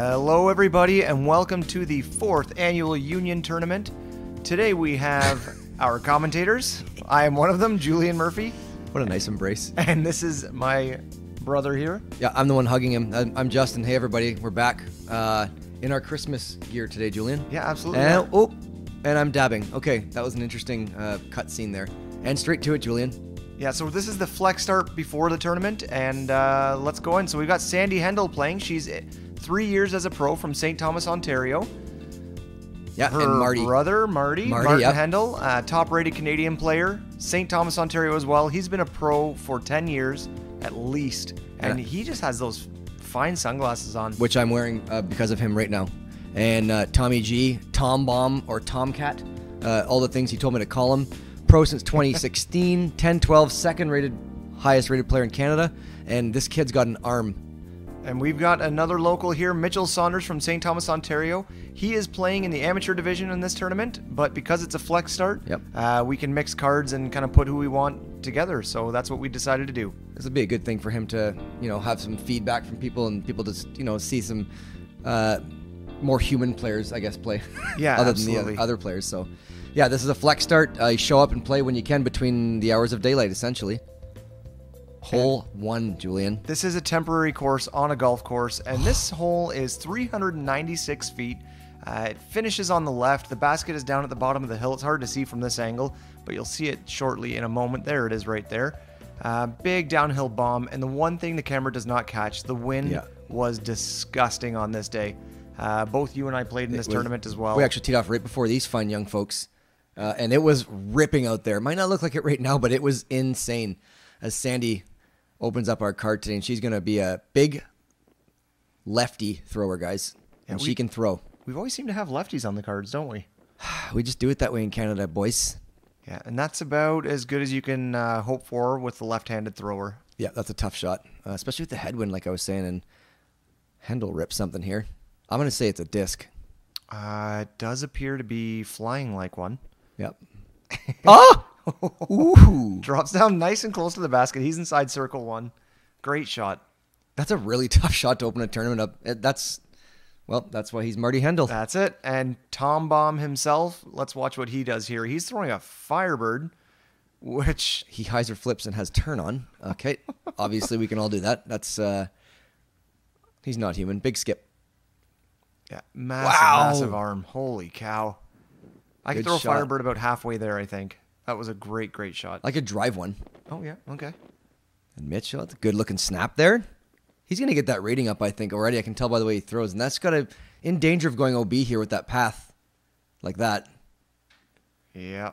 Hello everybody and welcome to the 4th annual Union Tournament. Today we have our commentators. I am one of them, Julian Murphy. What a nice embrace. And this is my brother here. Yeah, I'm the one hugging him. I'm Justin. Hey everybody, we're back in our Christmas gear today, Julian. Yeah, absolutely. And I'm dabbing. Okay, that was an interesting cut scene there. And straight to it, Julian. Yeah, so this is the flex start before the tournament, and let's go in. So we've got Sandi Hendel playing. She's 3 years as a pro from St. Thomas, Ontario. Yeah, Her and Marty. brother, Martin yep. Hendel, top-rated Canadian player, St. Thomas, Ontario as well. He's been a pro for 10 years at least, and he just has those fine sunglasses on. Which I'm wearing because of him right now. And Tommy G, Tom Bomb, or Tomcat, all the things he told me to call him. Pro since 2016, 10-12, second-rated, highest-rated player in Canada, and this kid's got an arm. And we've got another local here, Mitchell Saunders from St. Thomas, Ontario. He is playing in the amateur division in this tournament, but because it's a flex start, we can mix cards and kind of put who we want together. So that's what we decided to do. This would be a good thing for him to, have some feedback from people and people to, see some more human players, I guess, play. Yeah, other absolutely. than the other players. So, yeah, this is a flex start. You show up and play when you can between the hours of daylight, essentially. Hole 1, Julian. This is a temporary course on a golf course, and this hole is 396 feet. It finishes on the left. The basket is down at the bottom of the hill. It's hard to see from this angle, but you'll see it shortly in a moment. There it is right there. Big downhill bomb, and the one thing the camera does not catch, the wind was disgusting on this day. Both you and I played in this tournament as well. We actually teed off right before these fine young folks, and it was ripping out there. Might not look like it right now, but it was insane. As Sandi opens up our card today, and she's going to be a big lefty thrower, guys. And she can throw. We've always seemed to have lefties on the cards, don't we? We just do it that way in Canada, boys. Yeah, and that's about as good as you can hope for with the left-handed thrower. Yeah, that's a tough shot, especially with the headwind, like I was saying. And Hendel ripped something here. I'm going to say it's a disc. It does appear to be flying like one. Yep. Oh! Ooh. Drops down nice and close to the basket. He's inside circle 1. Great shot. That's a really tough shot to open a tournament up. That's why he's Marty Hendel. That's it. And Tom Bomb himself, let's watch what he does here. He's throwing a Firebird, which... He hyzer flips and has turn on. Okay. Obviously, we can all do that. That's... He's not human. Big skip. Yeah. Massive arm. Holy cow. I could throw a shot. Firebird about halfway there, I think. That was a great shot. I could drive one. Oh, yeah. Okay. And Mitchell, it's a good-looking snap there. He's going to get that rating up, I think, already. I can tell by the way he throws. And that's got to... In danger of going OB here with that path like that. Yeah.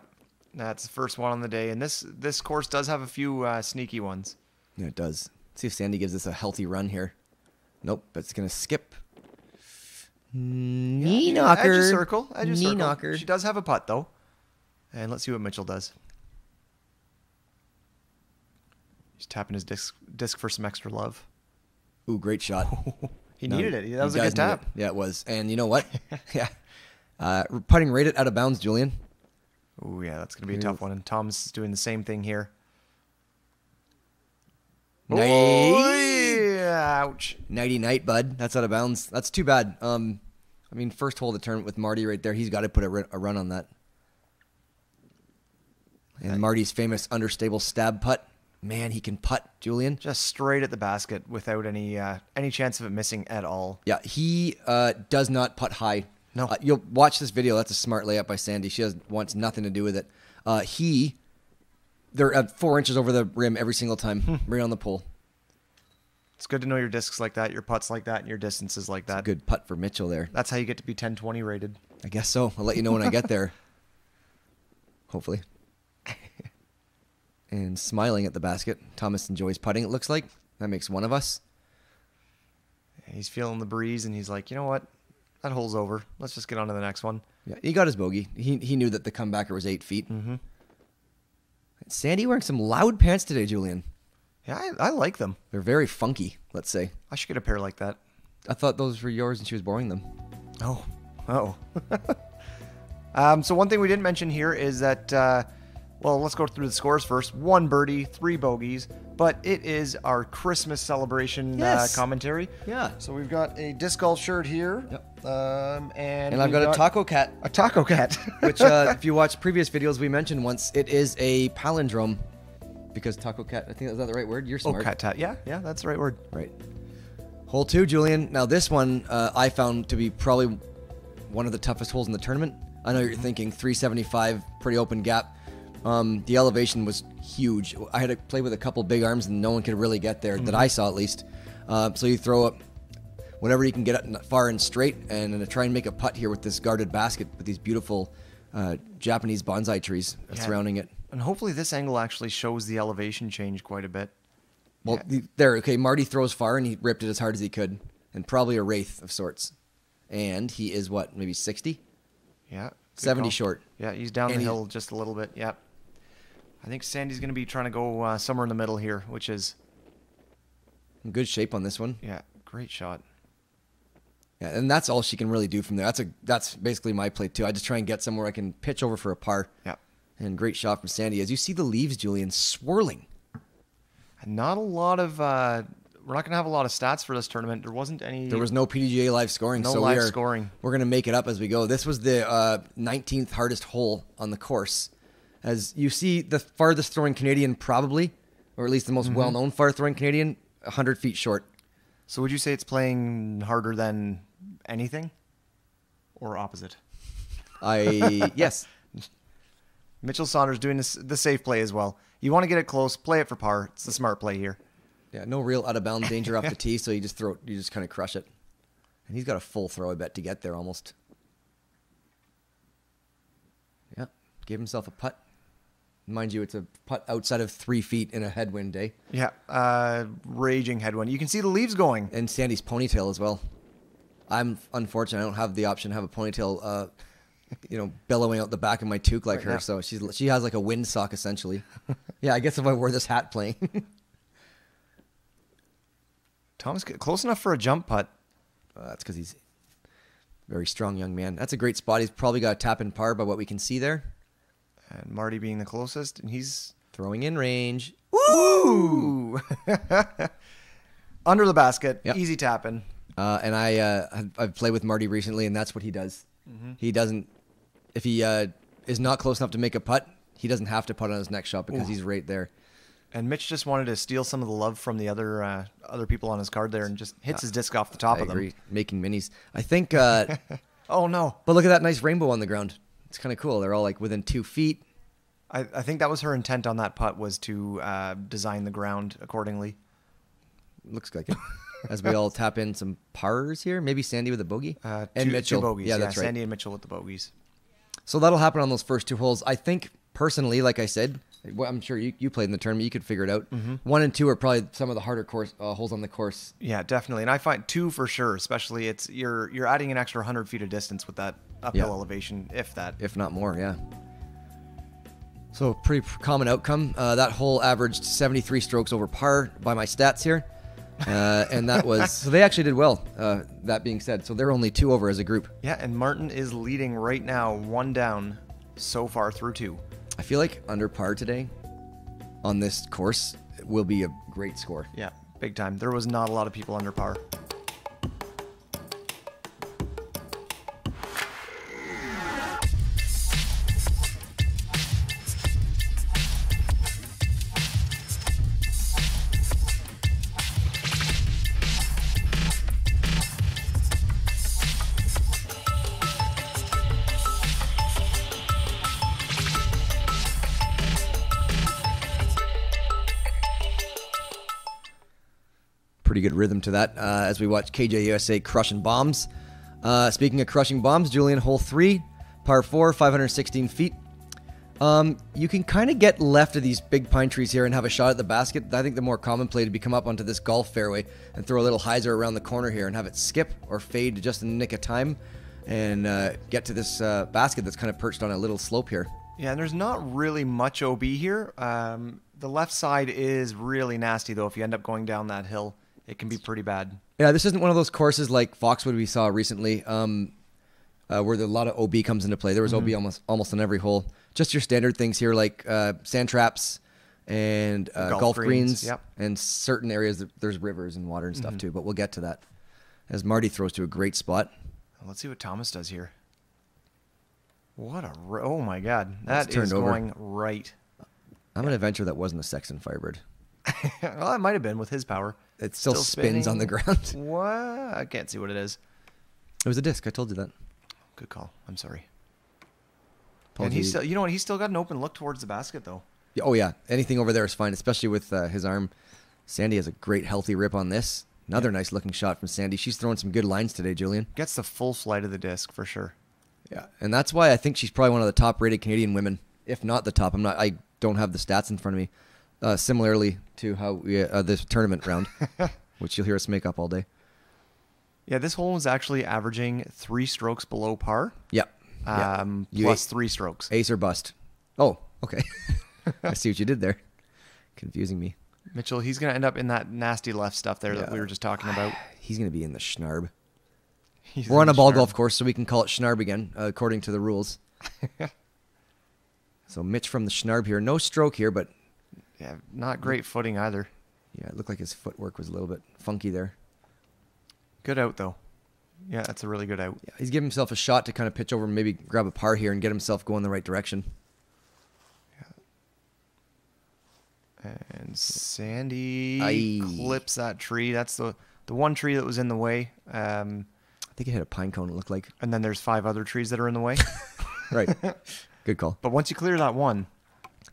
That's the first one on the day. And this course does have a few sneaky ones. Yeah, it does. Let's see if Sandi gives this a healthy run here. Nope, but it's going to skip. Knee knocker. Edge of circle. Knee knocker. She does have a putt, though. And let's see what Mitchell does. He's tapping his disc for some extra love. Ooh, great shot. He needed it. That was a good tap. Yeah, it was. And you know what? Yeah. Putting right out of bounds, Julian. Ooh, yeah, that's going to be a tough one. And Tom's doing the same thing here. Nice. Oh, ouch. Nighty-night, bud. That's out of bounds. That's too bad. First hole of the tournament with Marty right there. He's got to put a run on that. And Marty's famous understable stab putt. Man, he can putt, Julian. Just straight at the basket without any chance of it missing at all. Yeah, he does not putt high. No. You'll watch this video. That's a smart layup by Sandi. She wants nothing to do with it. They're at 4 inches over the rim every single time, right on the pole. It's good to know your discs like that, your putts like that, and your distances like that. It's a good putt for Mitchell there. That's how you get to be 10-20 rated. I guess so. I'll let you know when I get there. Hopefully. And smiling at the basket. Thomas enjoys putting, it looks like. That makes one of us. He's feeling the breeze, and he's like, you know what? That hole's over. Let's just get on to the next one. Yeah, he got his bogey. He knew that the comebacker was 8 feet. Mm-hmm. Sandi wearing some loud pants today, Julian. Yeah, I like them. They're very funky, let's say. I should get a pair like that. I thought those were yours and she was borrowing them. Oh. So one thing we didn't mention here is that Well, let's go through the scores first. 1 birdie, 3 bogeys, but it is our Christmas celebration Yes. commentary. Yeah. So we've got a disc golf shirt here. Yep. And I've got a taco cat, A taco cat. which if you watch previous videos, we mentioned once, it is a palindrome because taco cat, I think, is that the right word? You're smart. cat. Yeah, that's the right word. Right. Hole 2, Julian. Now this one I found to be probably one of the toughest holes in the tournament. I know you're thinking 375, pretty open gap. The elevation was huge. I had to play with a couple big arms and no one could really get there, that I saw at least. So you throw up whatever you can get up far and straight and try and make a putt here with this guarded basket with these beautiful Japanese bonsai trees surrounding it. And hopefully this angle actually shows the elevation change quite a bit. Well, okay, Marty throws far and he ripped it as hard as he could, and probably a wraith of sorts. And he is what, maybe 60? Yeah. 70 call. short. Yeah, he's down the hill just a little bit. Yeah. I think Sandy's going to be trying to go somewhere in the middle here, which is... in good shape on this one. Yeah, great shot. Yeah, and that's all she can really do from there. That's basically my play too. I just try and get somewhere I can pitch over for a par. Yeah. And great shot from Sandy. As you see the leaves, Julian, swirling. And not a lot of... we're not going to have a lot of stats for this tournament. There wasn't any... There was no PDGA live scoring. No so live scoring. We're going to make it up as we go. This was the 19th hardest hole on the course. As you see, the farthest throwing Canadian probably, or at least the most well-known far throwing Canadian, 100 feet short. So would you say it's playing harder than anything? Or opposite? Yes. Mitchell Saunders doing the safe play as well. You want to get it close, play it for par. It's the smart play here. Yeah, no real out of bounds danger off the tee, so you just kind of crush it. And he's got a full throw, I bet, to get there almost. Yeah, gave himself a putt. Mind you, it's a putt outside of 3 feet in a headwind day. Yeah, raging headwind. You can see the leaves going. And Sandy's ponytail as well. I'm unfortunate. I don't have the option to have a ponytail, billowing out the back of my toque like her. Yeah. So she has like a windsock essentially. Yeah, I guess if I wore this hat playing. Thomas close enough for a jump putt. That's because he's a very strong young man. That's a great spot. He's probably got a tap in par by what we can see there. And Marty being the closest, and he's throwing in range. Woo! Under the basket, Yep. easy tapping. And I've played with Marty recently, and that's what he does. Mm-hmm. He doesn't, if he is not close enough to make a putt, he doesn't have to putt on his next shot because he's right there. And Mitch just wanted to steal some of the love from the other people on his card there and just hits his disc off the top of them. Making minis. I think. Oh, no. But look at that nice rainbow on the ground. It's kind of cool. They're all like within 2 feet. I think that was her intent on that putt, was to design the ground accordingly. Looks like it. As we all tap in some pars here. Maybe Sandy with a bogey. And Mitchell. 2 bogeys. Yeah, that's right. Sandy and Mitchell with the bogeys. So that'll happen on those first 2 holes. I think, personally, like I said, I'm sure you played in the tournament. You could figure it out. Mm-hmm. 1 and 2 are probably some of the harder holes on the course. Yeah, definitely. And I find 2 for sure, especially you're adding an extra 100 feet of distance with that uphill elevation, if not more. Yeah. So pretty common outcome. That hole averaged 73 strokes over par by my stats here. And that was, so they actually did well, that being said. So they're only 2 over as a group. Yeah, and Martin is leading right now, 1 down so far through 2. I feel like under par today on this course will be a great score. Yeah, big time. There was not a lot of people under par. Pretty good rhythm to that as we watch KJ USA crushing bombs. Speaking of crushing bombs, Julian, hole 3, par 4, 516 feet. You can kind of get left of these big pine trees here and have a shot at the basket. I think the more common play would be come up onto this golf fairway and throw a little hyzer around the corner here and have it skip or fade just in the nick of time and get to this basket that's kind of perched on a little slope here. Yeah, and there's not really much OB here. The left side is really nasty, though. If you end up going down that hill, it can be pretty bad. Yeah, this isn't one of those courses like Foxwood we saw recently. where a lot of OB comes into play. There was OB almost on every hole. Just your standard things here, like sand traps and golf greens, yep. and certain areas that there's rivers and water and stuff too. But we'll get to that as Marty throws to a great spot. Let's see what Thomas does here. What a... Oh, my God. That's That is turned over. going right. I'm going to venture that wasn't a Sexton Firebird. Well, it might have been with his power. It still spins spinning. on the ground. What? I can't see what it is. It was a disc. I told you that. Good call. I'm sorry. Paul And G. he's still... You know what? He's still got an open look towards the basket, though. Oh, yeah. Anything over there is fine, especially with his arm. Sandy has a great, healthy rip on this. Another nice-looking shot from Sandy. She's throwing some good lines today, Julian. Gets the full flight of the disc, for sure. Yeah, and that's why I think she's probably one of the top-rated Canadian women, if not the top. I don't have the stats in front of me. Similarly to how we, this tournament round, which you'll hear us make up all day. Yeah, this hole is actually averaging 3 strokes below par. Yep. Plus 3 strokes. Ace or bust. Oh, okay. I see what you did there. Confusing me. Mitchell, he's going to end up in that nasty left stuff there that we were just talking about. He's going to be in the schnarb. He's We're on in a the ball schnarb. golf course, so we can call it schnarb again, according to the rules. So Mitch from the schnarb here. No stroke here, but... Yeah, not great footing either. Yeah, it looked like his footwork was a little bit funky there. Good out, though. Yeah, that's a really good out. Yeah, he's giving himself a shot to kind of pitch over and maybe grab a par here and get himself going the right direction. And Sandy Aye. clips that tree. That's the one tree that was in the way. I think it hit a pine cone, it looked like. And then there's 5 other trees that are in the way. Right. Good call. But once you clear that one...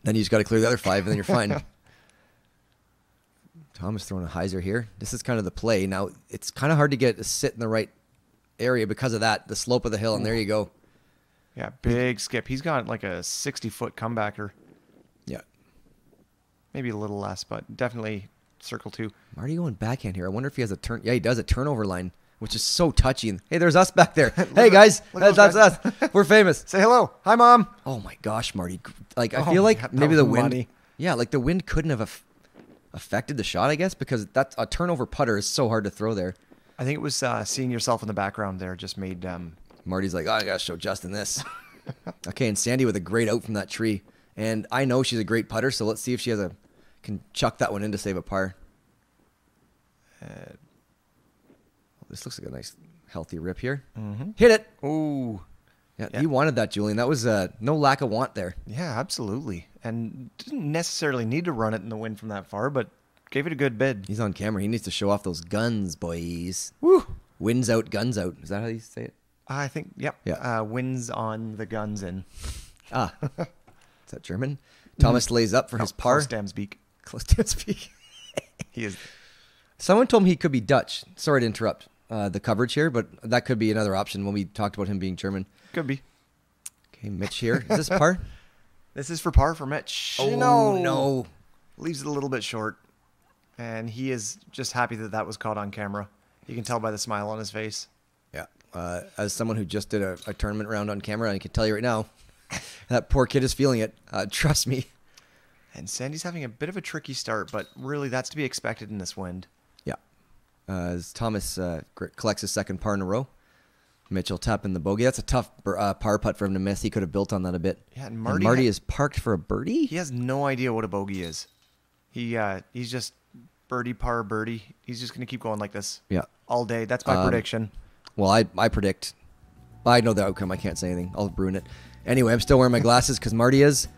Then you just got to clear the other 5, and then you're fine. Thomas throwing a hyzer here. This is kind of the play. Now, it's kind of hard to get to sit in the right area because of that, the slope of the hill, and there you go. Yeah, big skip. He's got like a 60-foot comebacker. Yeah. Maybe a little less, but definitely circle 2. Marty going backhand here. I wonder if he has a turn. Yeah, he does a turnover line, which is so touchy. And hey, there's us back there. Hey, guys. That's us. We're famous. Say hello. Hi, Mom. Oh, my gosh, Marty. Like, I Oh feel my like God, maybe that the was wind. money. Yeah, like the wind couldn't have affected the shot, I guess, because that's a turnover putter is so hard to throw there. I think it was seeing yourself in the background there just made... Marty's like, oh, I got to show Justin this. Okay, and Sandy with a great out from that tree. And I know she's a great putter, so let's see if she can chuck that one in to save a par. This looks like a nice, healthy rip here. Mm-hmm. Hit it. Ooh. Yeah, Yeah. you wanted that, Julian. That was no lack of want there. Yeah, absolutely. And didn't necessarily need to run it in the wind from that far, but gave it a good bid. He's on camera. He needs to show off those guns, boys. Woo! Wins out, guns out. Is that how you say it? I think, yep. Yeah. Wins on the guns in. Ah. Is that German? Thomas lays up for his par. Stamsbeek. Close to speak. He is. Someone told me he could be Dutch. Sorry to interrupt the coverage here, but that could be another option when we talked about him being German. Could be. Okay, Mitch here. Is this par? This is for par for Mitch. Oh, no. Leaves it a little bit short. And he is just happy that that was caught on camera. You can tell by the smile on his face. Yeah. As someone who just did a tournament round on camera, I can tell you right now, that poor kid is feeling it. Trust me. And Sandy's having a bit of a tricky start, but really that's to be expected in this wind. Yeah. As Thomas collects his second par in a row, Mitchell tapping the bogey. That's a tough par putt for him to miss. He could have built on that a bit. Yeah, and Marty Marty is parked for a birdie? He has no idea what a bogey is. He's just birdie, par, birdie. He's just going to keep going like this Yeah. all day. That's my prediction. Well, I predict. I know the outcome. I can't say anything. I'll ruin it. Anyway, I'm still wearing my glasses because Marty is.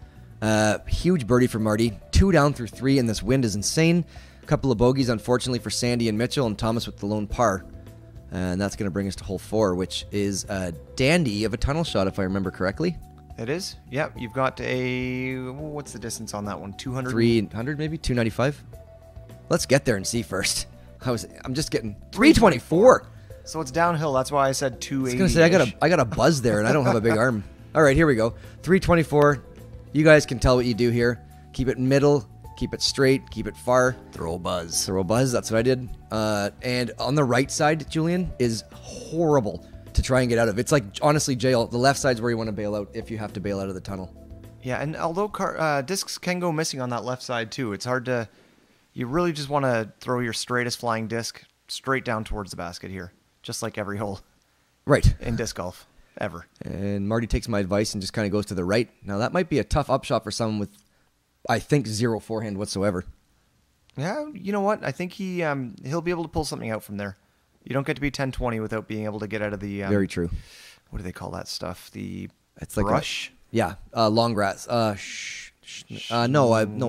Huge birdie for Marty. 2 down through 3, and this wind is insane. A couple of bogeys, unfortunately, for Sandy and Mitchell, and Thomas with the lone par. And that's going to bring us to hole 4, which is a dandy of a tunnel shot, if I remember correctly. It is? Yep. You've got what's the distance on that one? 200? 300 maybe? 295? Let's get there and see first. I'm just getting 324. So it's downhill. That's why I said 280. I was going to say, I got a buzz there, and I don't have a big arm. All right, here we go. 324. You guys can tell what you do here. Keep it middle. Keep it straight. Keep it far. Throw a buzz. Throw a buzz. That's what I did. And on the right side, Julian, is horrible to try and get out of. It's like, honestly, jail. The left side's where you want to bail out if you have to bail out of the tunnel. Yeah, and although discs can go missing on that left side too, it's hard to... You really just want to throw your straightest flying disc straight down towards the basket here, just like every hole Right. in disc golf. ever. And Marty takes my advice and just kind of goes to the right. Now, that might be a tough upshot for someone with, I think, zero forehand whatsoever. Yeah, you know what? I think he'll be able to pull something out from there. You don't get to be 10-20 without being able to get out of the... Very true. What do they call that stuff? It's like brush? Long grass. No,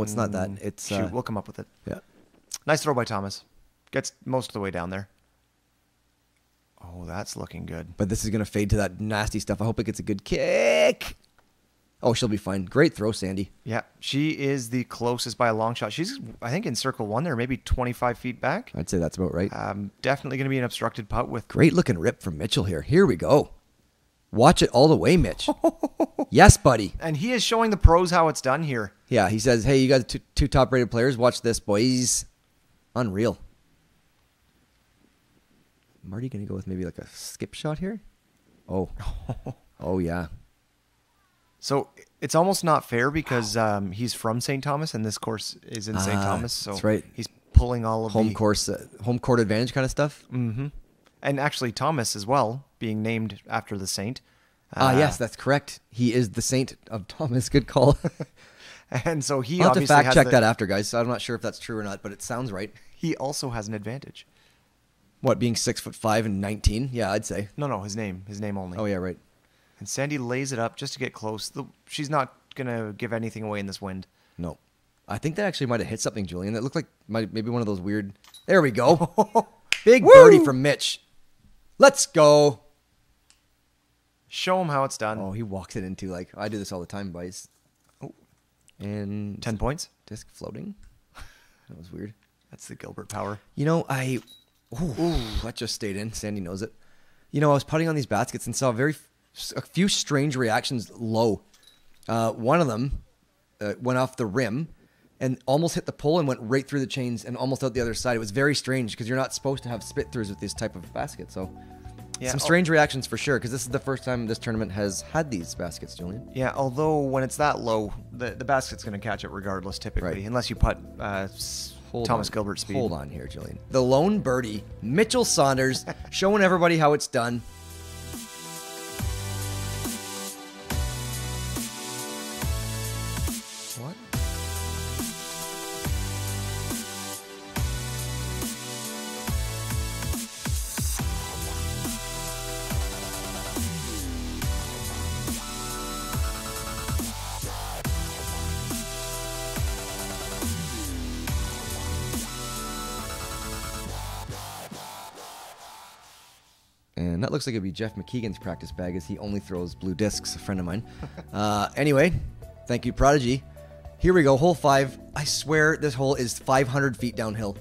it's not that. It's Shoot, we'll come up with it. Yeah. Nice throw by Thomas. Gets most of the way down there. Oh, that's looking good. But this is going to fade to that nasty stuff. I hope it gets a good kick. Oh, she'll be fine. Great throw, Sandy. Yeah, she is the closest by a long shot. She's, I think, in circle one there, maybe 25 feet back. I'd say that's about right. Definitely going to be an obstructed putt with... Great looking rip from Mitchell here. Here we go. Watch it all the way, Mitch. Yes, buddy. And he is showing the pros how it's done here. Yeah, he says, hey, you got two top-rated players. Watch this, boys. Unreal. Marty going to go with maybe like a skip shot here? Oh. Oh, yeah. So it's almost not fair because he's from St. Thomas and this course is in St. Thomas. So that's right. He's pulling all of home court advantage kind of stuff. Mm-hmm. And actually Thomas as well, being named after the saint. Yes, that's correct. He is the saint of Thomas. Good call. And so he I'll have to obviously fact check that after, guys. So I'm not sure if that's true or not, but it sounds right. He also has an advantage. What, being 6'5" and 19? Yeah, I'd say. No, his name only. Oh yeah, right. And Sandy lays it up just to get close. She's not gonna give anything away in this wind. No, I think that actually might have hit something, Julian. That looked like maybe one of those weird. There we go. Big birdie from Mitch. Let's go. Show him how it's done. Oh, he walks it into like I do this all the time, boys. Oh, and 10 points. Disc floating. That was weird. That's the Gilbert power. You know, that just stayed in. Sandy knows it. You know, I was putting on these baskets and saw a few strange reactions low. One of them went off the rim and almost hit the pole and went right through the chains and almost out the other side. It was very strange because you're not supposed to have spit throughs with this type of basket. So yeah, some strange reactions for sure because this is the first time this tournament has had these baskets, Julian. Yeah, although when it's that low, the basket's going to catch it regardless typically, right. Unless you putt Thomas Gilbert speed. Hold on here, Julian. The lone birdie, Mitchell Saunders, showing everybody how it's done. What? And that looks like it'd be Jeff McKeegan's practice bag as he only throws blue discs, a friend of mine. Anyway, thank you, Prodigy. Here we go, hole 5. I swear this hole is 500 feet downhill.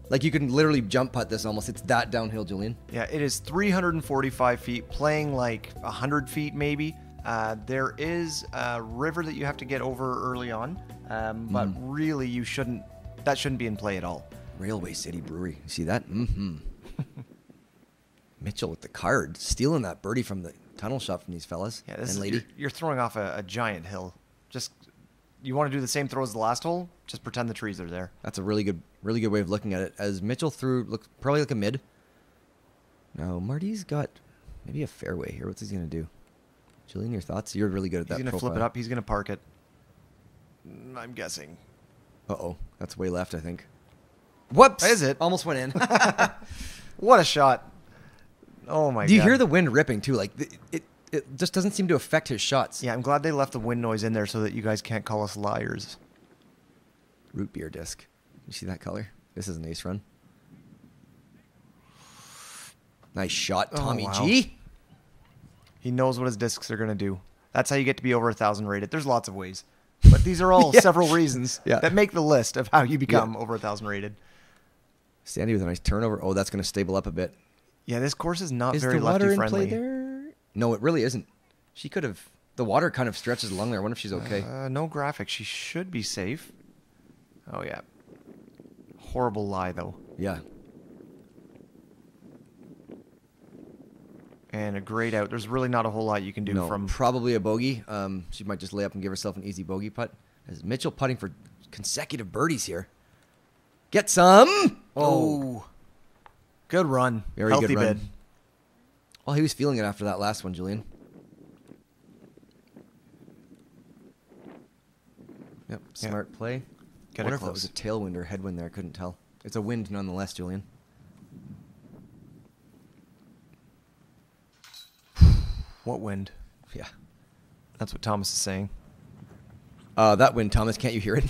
Like you can literally jump putt this almost. It's that downhill, Julian. Yeah, it is 345 feet, playing like 100 feet maybe. There is a river that you have to get over early on, but really that shouldn't be in play at all. Railway City Brewery. You see that? Mm-hmm. Mitchell with the card, stealing that birdie from the tunnel shot from these fellas and lady. You're throwing off a giant hill. Just you want to do the same throw as the last hole? Just pretend the trees are there. That's a really good way of looking at it. As Mitchell looks probably like a mid. Now Marty's got maybe a fairway here. What's he gonna do? Julian, your thoughts? You're really good at that. He's gonna flip it up. He's gonna park it. I'm guessing. Uh-oh, that's way left, I think. Whoops! Is it? Almost went in. What a shot! Oh my God! Do you hear the wind ripping too? Like it just doesn't seem to affect his shots. Yeah, I'm glad they left the wind noise in there so that you guys can't call us liars. Root beer disc. You see that color? This is an ace run. Nice shot, Tommy G. He knows what his discs are going to do. That's how you get to be over 1,000 rated. There's lots of ways. But these are all several reasons that make the list of how you become over 1,000 rated. Sandy with a nice turnover. Oh, that's going to stable up a bit. Yeah, this course is not Is very the water lefty in friendly. play there? No, it really isn't. She could have... The water kind of stretches along there. I wonder if she's okay. No graphic. She should be safe. Oh, yeah. Horrible lie, though. Yeah. And a grade out. There's really not a whole lot you can do from... Probably a bogey. She might just lay up and give herself an easy bogey putt. As Mitchell putting for consecutive birdies here. Get some! Oh. Good run. Very Healthy good run. bid. Well, he was feeling it after that last one, Julian. Yep, smart play. Get I wonder it if that was close. a tailwind or headwind there. I couldn't tell. It's a wind nonetheless, Julian. What wind? Yeah. That's what Thomas is saying. That wind, Thomas. Can't you hear it?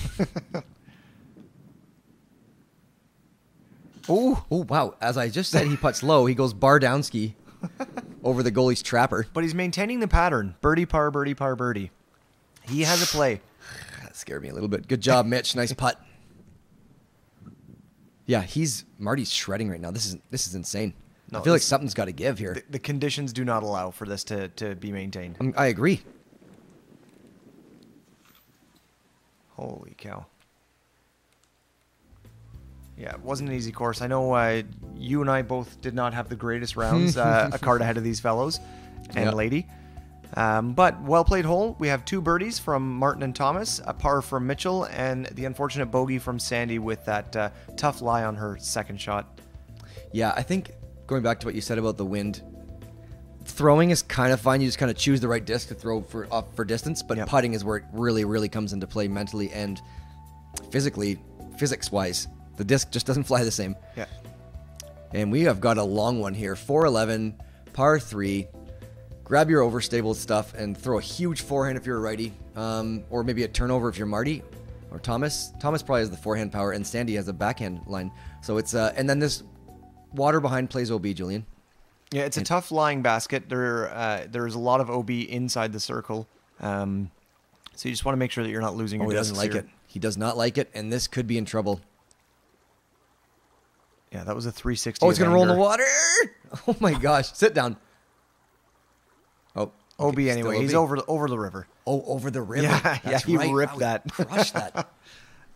Oh, wow. As I just said, he putts low. He goes bar down ski over the goalie's trapper. But he's maintaining the pattern. Birdie, par, birdie, par, birdie. He has a play. That scared me a little bit. Good job, Mitch. Nice putt. Yeah, Marty's shredding right now. This is insane. No, I feel like something's got to give here. The conditions do not allow for this to be maintained. I agree. Holy cow. Yeah, it wasn't an easy course. I know you and I both did not have the greatest rounds, a card ahead of these fellows and lady. But well-played hole. We have 2 birdies from Martin and Thomas, a par from Mitchell, and the unfortunate bogey from Sandi with that tough lie on her second shot. Yeah, I think going back to what you said about the wind, throwing is kind of fine. You just kind of choose the right disc to throw for distance, but putting is where it really, really comes into play mentally and physics-wise. The disc just doesn't fly the same. Yeah. And we have got a long one here. 411, par 3. Grab your overstable stuff and throw a huge forehand if you're a righty. Or maybe a turnover if you're Marty or Thomas. Thomas probably has the forehand power, and Sandi has a backhand line. So it's and then this water behind plays OB, Julian. Yeah, it's a tough lying basket. There's a lot of OB inside the circle. So you just want to make sure that you're not losing your he discs doesn't like here. it. He does not like it, and this could be in trouble. Yeah, that was a 360. Oh, it's going to roll in the anger. water. Oh, my gosh. Sit down. Oh, OB okay, anyway. still He's OB. over the river. Oh, over the river. Yeah, That's he right. ripped Wow, that. Crushed that.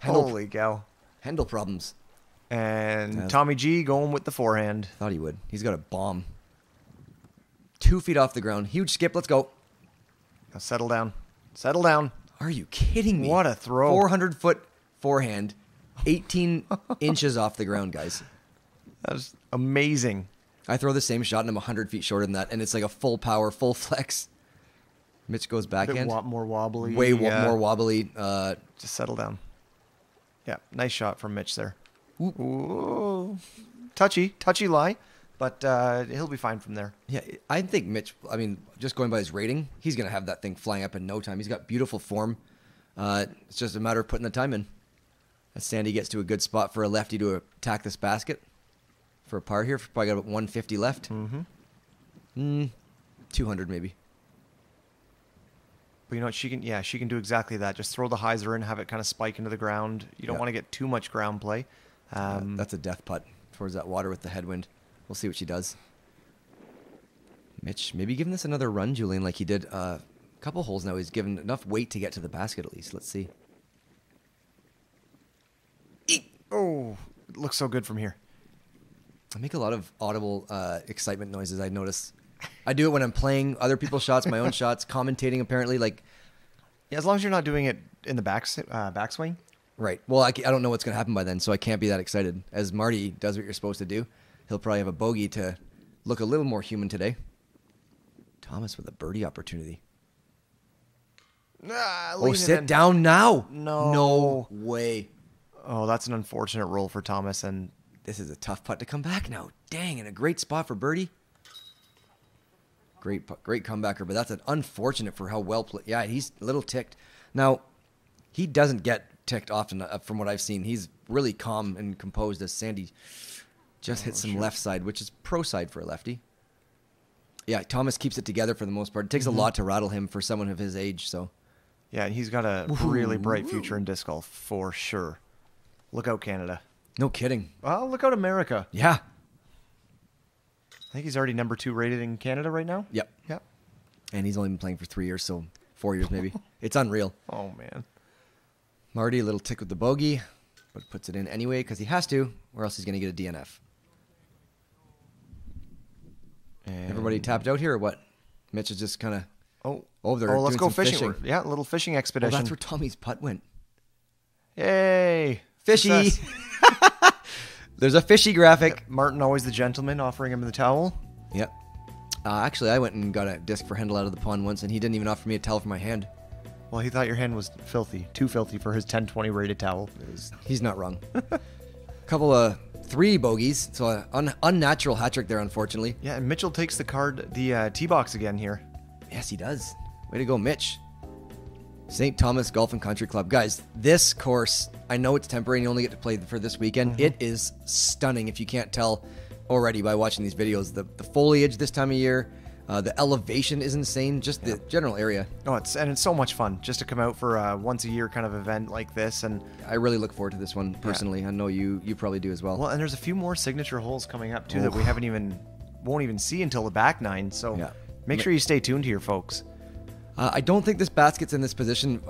Holy cow. Hendel problems. And Tommy G going with the forehand. Thought he would. He's got a bomb. 2 feet off the ground. Huge skip. Let's go. Now settle down. Settle down. Are you kidding me? What a throw. 400-foot forehand. 18 inches off the ground, guys. That was amazing. I throw the same shot and I'm 100 feet shorter than that, and it's like a full power, full flex. Mitch goes A backhand. bit more wobbly. Way more wobbly. Just settle down. Yeah, nice shot from Mitch there. Ooh. Touchy lie, but he'll be fine from there. Yeah, I think Mitch, I mean, just going by his rating, he's going to have that thing flying up in no time. He's got beautiful form. It's just a matter of putting the time in. As Sandi gets to a good spot for a lefty to attack this basket. For a par here, probably got about 150 left. 200 maybe. But you know what, she can do exactly that. Just throw the hyzer in, have it kind of spike into the ground. You don't want to get too much ground play. That's a death putt towards that water with the headwind. We'll see what she does. Mitch, maybe giving this another run, Julian, like he did a couple holes now. He's given enough weight to get to the basket at least. Let's see. Oh, it looks so good from here. I make a lot of audible excitement noises, I notice. I do it when I'm playing other people's shots, my own shots, commentating apparently. Yeah, as long as you're not doing it in the backswing. Right. Well, I don't know what's going to happen by then, so I can't be that excited. As Marty does what you're supposed to do, he'll probably have a bogey to look a little more human today. Thomas with a birdie opportunity. Sit down now. No way. Oh, that's an unfortunate roll for Thomas, and this is a tough putt to come back now. Dang, and a great spot for birdie. Great comebacker, but that's an unfortunate for how well played. Yeah, he's a little ticked. Now, he doesn't get ticked often from what I've seen. He's really calm and composed as Sandi just hit some left side, which is pro side for a lefty. Yeah, Thomas keeps it together for the most part. It takes a lot to rattle him for someone of his age. So, yeah, and he's got a really bright future in disc golf for sure. Look out, Canada. No kidding. Well, look out, America. Yeah. I think he's already number 2 rated in Canada right now. Yep. And he's only been playing for 3 years, so 4 years maybe. It's unreal. Oh, man. Marty, a little tick with the bogey, but puts it in anyway because he has to, or else he's going to get a DNF. And everybody tapped out here or what? Mitch is just kind of... let's go fishing. Yeah, a little fishing expedition. Oh, that's where Tommy's putt went. Yay. Fishy. There's a fishy graphic. Yep. Martin, always the gentleman, offering him the towel. Yep. Actually, I went and got a disc for Hendel out of the pond once, and he didn't even offer me a towel for my hand. Well, he thought your hand was filthy. Too filthy for his 10-20 rated towel. He's not wrong. Couple of 3 bogeys, so an unnatural hat trick there, unfortunately. Yeah, and Mitchell takes the tee box again here. Yes, he does. Way to go, Mitch. St. Thomas Golf and Country Club. Guys, this course, I know it's temporary and you only get to play for this weekend. It is stunning if you can't tell already by watching these videos. The foliage this time of year, the elevation is insane, just the general area. Oh, it's so much fun just to come out for a once a year kind of event like this. And I really look forward to this one personally. I know you probably do as well. Well, and there's a few more signature holes coming up too that we won't even see until the back 9. So make sure you stay tuned here, folks. I don't think this basket's in this position.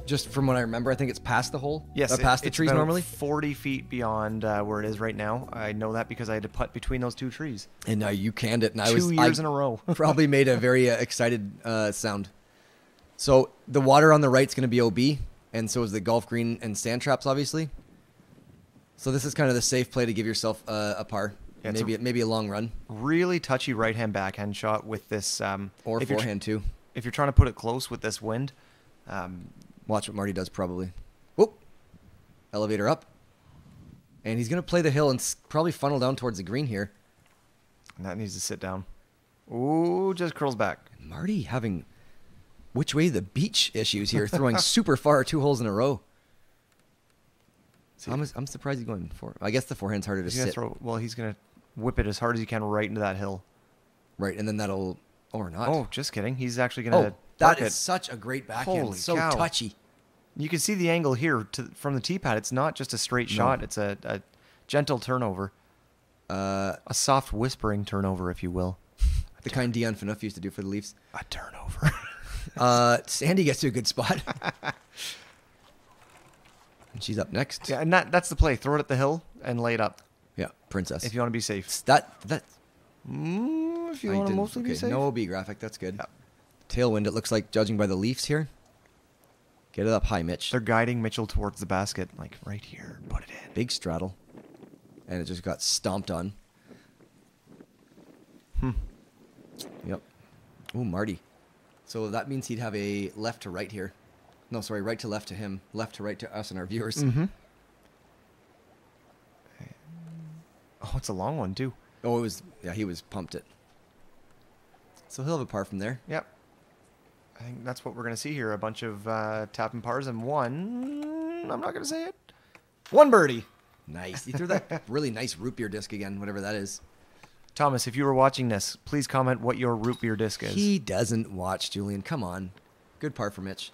Just from what I remember, I think it's past the hole. Yes, past the trees normally. 40 feet beyond where it is right now. I know that because I had to putt between those 2 trees. And you canned it. And 2 years in a row. Probably made a very excited sound. So the water on the right is going to be OB, and so is the golf green and sand traps, obviously. So this is kind of the safe play to give yourself a par. Yeah, maybe a long run. Really touchy right-hand backhand shot with this. Or forehand too. If you're trying to put it close with this wind. Watch what Marty does probably. Whoop. Elevator up. And he's going to play the hill and probably funnel down towards the green here. And that needs to sit down. Ooh, just curls back. Marty having which way the beach issues here, throwing super far 2 holes in a row. So I'm surprised he's going for. I guess the forehand's harder to sit. He's going to whip it as hard as he can right into that hill. Right, and then that'll... Or not. Oh, just kidding. He's actually going to... that is such a great backhand. Holy so cow. Touchy. You can see the angle here from the tee pad. It's not just a straight shot. It's a gentle turnover. A soft whispering turnover, if you will. The kind Dion Phaneuf used to do for the Leafs. A turnover. Sandy gets to a good spot. And she's up next. Yeah, and that's the play. Throw it at the hill and lay it up. Yeah, princess. If you want to be safe. If you want to mostly be safe. No OB graphic. That's good. Yeah. Tailwind, it looks like, judging by the Leafs here. Get it up high, Mitch. They're guiding Mitchell towards the basket, like right here. Put it in. Big straddle. And it just got stomped on. Yep. Ooh, Marty. So that means he'd have a left to right here. No, sorry, right to left to him. Left to right to us and our viewers. Mm-hmm. Oh, it's a long one, too. Oh, it was... Yeah, he was pumped it. So he'll have a par from there. Yep. I think that's what we're going to see here. A bunch of tap and pars and one... I'm not going to say it. One birdie. Nice. He threw that really nice root beer disc again, whatever that is. Thomas, if you were watching this, please comment what your root beer disc is. He doesn't watch, Julian. Come on. Good par for Mitch.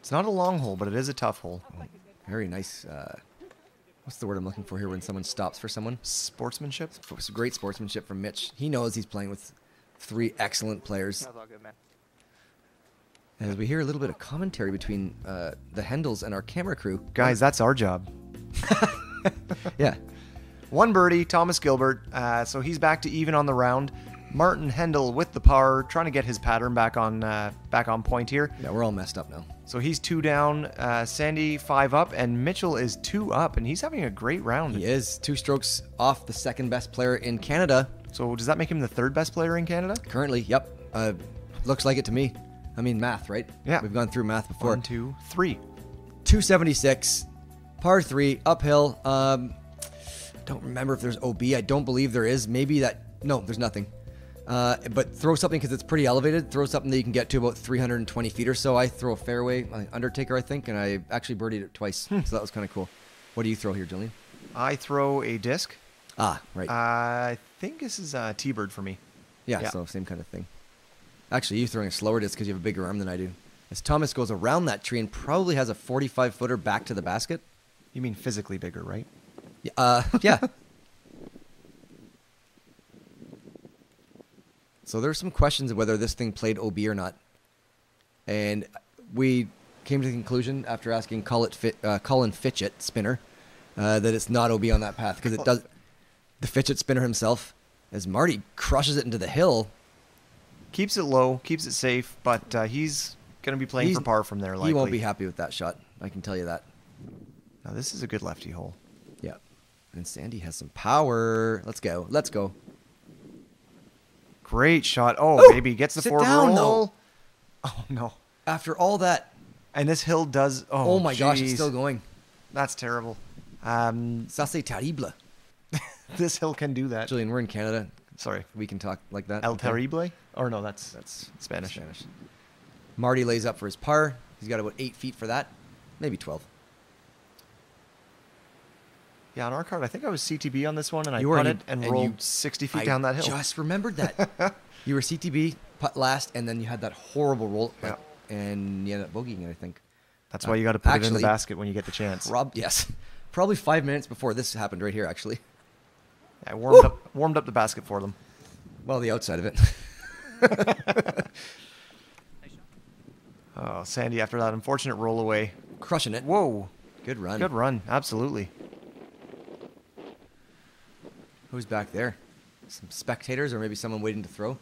It's not a long hole, but it is a tough hole. Oh, very nice. What's the word I'm looking for here when someone stops for someone? Sportsmanship? It's great sportsmanship from Mitch. He knows he's playing with 3 excellent players. That's all good, man. As we hear a little bit of commentary between the Hendels and our camera crew. Guys, that's our job. Yeah. One birdie, Thomas Gilbert. So he's back to even on the round. Martin Hendel with the par, trying to get his pattern back on point here. Yeah, we're all messed up now. So he's 2 down, Sandy 5 up, and Mitchell is 2 up, and he's having a great round. He is 2 strokes off the second best player in Canada. So does that make him the 3rd best player in Canada? Currently, yep. Looks like it to me. I mean, math, right? Yeah. We've gone through math before. 1, 2, 3. 276, par 3, uphill. Don't remember if there's OB. I don't believe there is. Maybe that... No, there's nothing. But throw something, because it's pretty elevated. Throw something that you can get to about 320 feet or so. I throw a fairway, Undertaker, I think, and I actually birdied it twice. So that was kind of cool. What do you throw here, Julian? I throw a disc. Ah, right. I think this is a T-bird for me. Yeah, so same kind of thing. Actually, you're throwing a slower disc because you have a bigger arm than I do. As Thomas goes around that tree and probably has a 45-footer back to the basket. You mean physically bigger, right? Yeah. So there's some questions of whether this thing played OB or not. And we came to the conclusion after asking Colin Fitchett, spinner, that it's not OB on that path, because it does. The Fitchett spinner himself, as Marty crushes it into the hill. Keeps it low, keeps it safe, but he's going to be playing for par from there, likely. He won't be happy with that shot, I can tell you that. Now, this is a good lefty hole. Yeah. And Sandy has some power. Let's go. Great shot. Oh, Ooh, baby. Gets the sit forward down, roll. though. Oh, no. After all that. And this hill does... Oh, my gosh, it's geez. still going. That's terrible. Ça c'est terrible. This hill can do that. Julian, we're in Canada. Sorry. We can talk like that. El okay? Terrible? Or no, that's Spanish. Marty lays up for his par. He's got about 8 feet for that. Maybe 12. Yeah, on our card, I think I was CTB on this one, and I You were, putted and and rolled you- 60 feet down that hill. Just remembered that. You were CTB, putt last, and then you had that horrible roll. Yeah. And you ended up bogeying it, I think. That's why you got to put it in actually, the basket when you get the chance. Yes. Probably 5 minutes before this happened right here, actually. I warmed up the basket for them. Well, the outside of it. Oh, Sandy, after that unfortunate roll away. Crushing it. Whoa. Good run. Good run. Absolutely. Who's back there? Some spectators or maybe someone waiting to throw?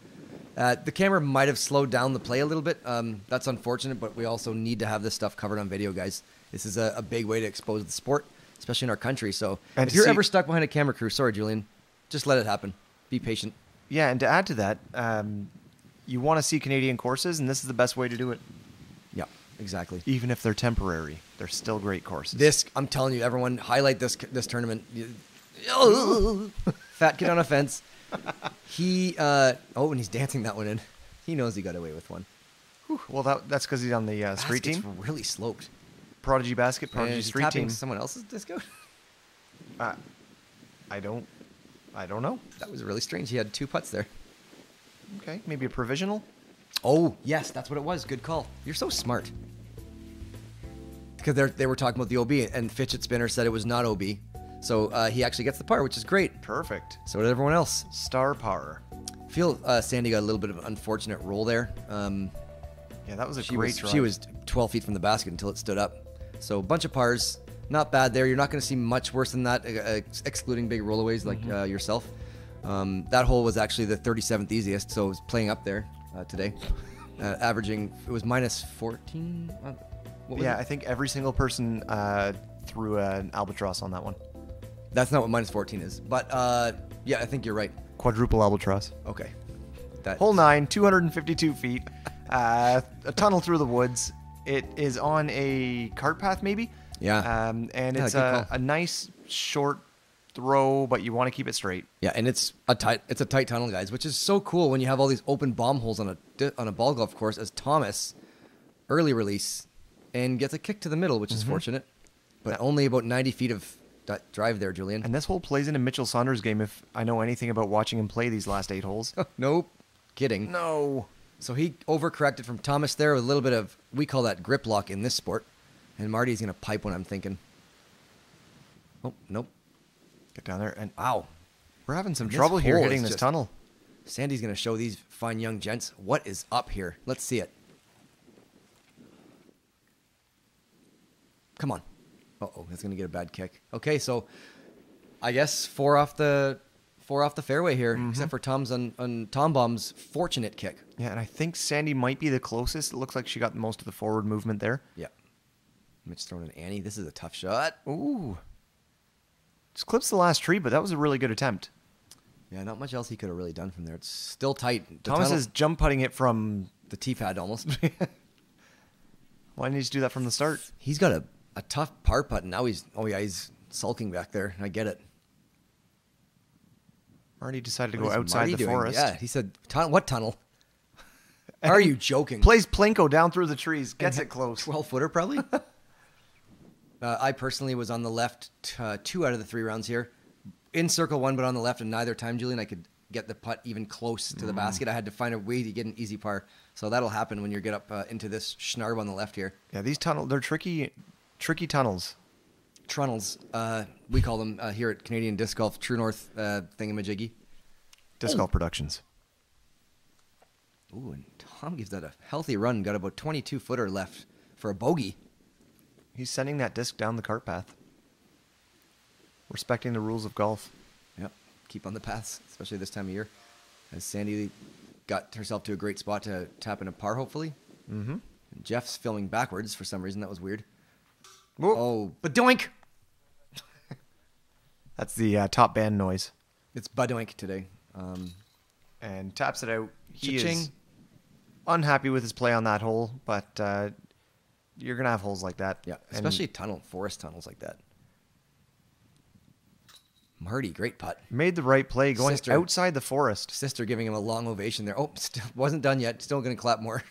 The camera might have slowed down the play a little bit. That's unfortunate, but we also need to have this stuff covered on video, guys. This is a big way to expose the sport, especially in our country. So And if you're see- ever stuck behind a camera crew, sorry, Julian, just let it happen. Be patient. Yeah, and to add to that, you want to see Canadian courses, and this is the best way to do it. Yeah, exactly. Even if they're temporary, they're still great courses. This, I'm telling you, everyone, highlight this tournament. Fat kid on a fence. And he's dancing that one in. He knows he got away with one. Whew, well, that's because he's on the street Basket's team. really sloped. Prodigy basket, And Prodigy he's street tapping team. someone else's disco. I don't know. That was really strange. He had 2 putts there. Okay, maybe a provisional. Oh, yes, that's what it was. Good call. You're so smart. Because they were talking about the OB, and Fitch at Spinner said it was not OB. So he actually gets the par, which is great. Perfect. So did everyone else. Star power. Feel Sandy got a little bit of an unfortunate roll there. Yeah, that was a She great was, drive. she was 12 feet from the basket until it stood up. So a bunch of pars. Not bad there. You're not going to see much worse than that, excluding big rollaways like yourself. That hole was actually the 37th easiest, so it was playing up there today. Averaging, it was minus 14? What was Yeah, it? I think every single person threw an albatross on that one. That's not what minus 14 is. But yeah, I think you're right. Quadruple albatross. Okay. That, Hole 9, 252 feet. A tunnel through the woods. It is on a cart path, maybe. Yeah. And Yeah, it's good call. a nice short throw, but you want to keep it straight. Yeah, and it's a tight tunnel, guys, which is so cool when you have all these open bomb holes on a ball golf course. As Thomas, early release, and gets a kick to the middle, which is fortunate, but only about 90 feet of that drive there, Julian. And this hole plays into Mitchell Saunders' game if I know anything about watching him play these last 8 holes. Nope, kidding. No. So he overcorrected from Thomas there with a little bit of, we call that grip lock in this sport, and Marty's gonna pipe one. I'm thinking. Oh, nope. Get down there. And Wow. we're having some This trouble here hole hitting is this just- tunnel. Sandy's gonna show these fine young gents what is up here. Let's see it. Come on. Uh-oh, that's gonna get a bad kick. Okay, so I guess four off the fairway here, except for Tom Bomb's fortunate kick. Yeah, and I think Sandy might be the closest. It looks like she got most of the forward movement there. Yeah. Mitch throwing an Annie. This is a tough shot. Ooh. Just clips the last tree, but that was a really good attempt. Yeah, not much else he could have really done from there. It's still tight. Thomas is jump putting it from... the tee pad almost. Why didn't he just do that from the start? He's got a tough par putt, and now he's sulking back there. I get it. Marty decided to What go is outside Marty the doing? forest. Yeah, he said, what tunnel? Are you joking? Plays Plinko down through the trees. Gets it close. 12-footer probably? I personally was on the left 2 out of the 3 rounds here. In circle 1, but on the left, and neither time, Julian, I could get the putt even close to the basket. I had to find a way to get an easy par. So that'll happen when you get up into this schnarb on the left here. Yeah, these tunnels, they're tricky tunnels. Trunnels, we call them here at Canadian Disc Golf, True North thingamajiggy. Disc Golf Productions. Ooh, and Tom gives that a healthy run. Got about 22-footer left for a bogey. He's sending that disc down the cart path. Respecting the rules of golf. Yep, keep on the paths, especially this time of year. As Sandy got herself to a great spot to tap in a par, hopefully. Mm-hmm. And Jeff's filming backwards for some reason. That was weird. Whoa. Oh, badoink! That's the top band noise. It's badoink today. and taps it out. He Cha-ching. is unhappy with his play on that hole, but you're going to have holes like that. Yeah, And especially forest tunnels like that. Marty, great putt. made the right play going Sister. outside the forest. Sister giving him a long ovation there. Oh, still wasn't done yet. Still going to clap more.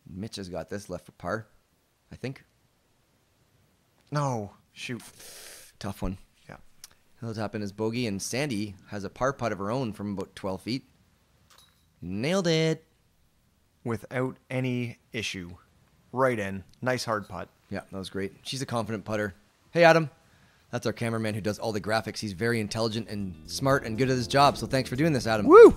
Mitch has got this left for par, I think. No, shoot. Tough one. Yeah. He'll tap in his bogey, and Sandy has a par putt of her own from about 12 feet. Nailed it. Without any issue. Right in. Nice hard putt. Yeah, that was great. She's a confident putter. Hey, Adam. That's our cameraman who does all the graphics. He's very intelligent and smart and good at his job, so thanks for doing this, Adam. Woo!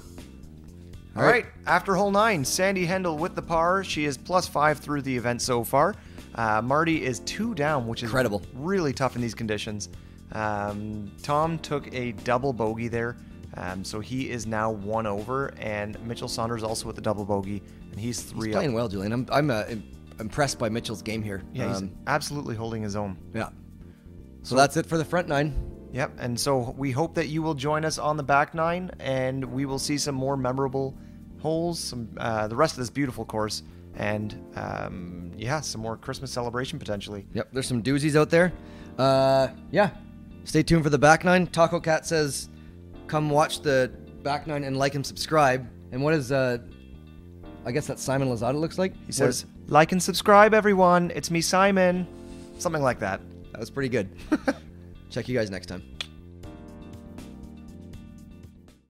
All right. After hole 9, Sandi Hendel with the par. She is +5 through the event so far. Marty is 2 down, which is Incredible. really tough in these conditions. Tom took a double bogey there, so he is now 1 over, and Mitchell Saunders also with the double bogey, and he's 3 He's up. playing well, Julian. I'm impressed by Mitchell's game here. Yeah, he's absolutely holding his own. Yeah. So that's it for the front 9. Yep, and so we hope that you will join us on the back 9, and we will see some more memorable holes, the rest of this beautiful course, and yeah, some more Christmas celebration potentially. Yep, there's some doozies out there. Yeah, stay tuned for the back 9. Taco Cat says, come watch the back 9 and like and subscribe. And what is, I guess that's Simon Lozada looks like? He says, like and subscribe, everyone. It's me, Simon. Something like that. That was pretty good. Check you guys next time.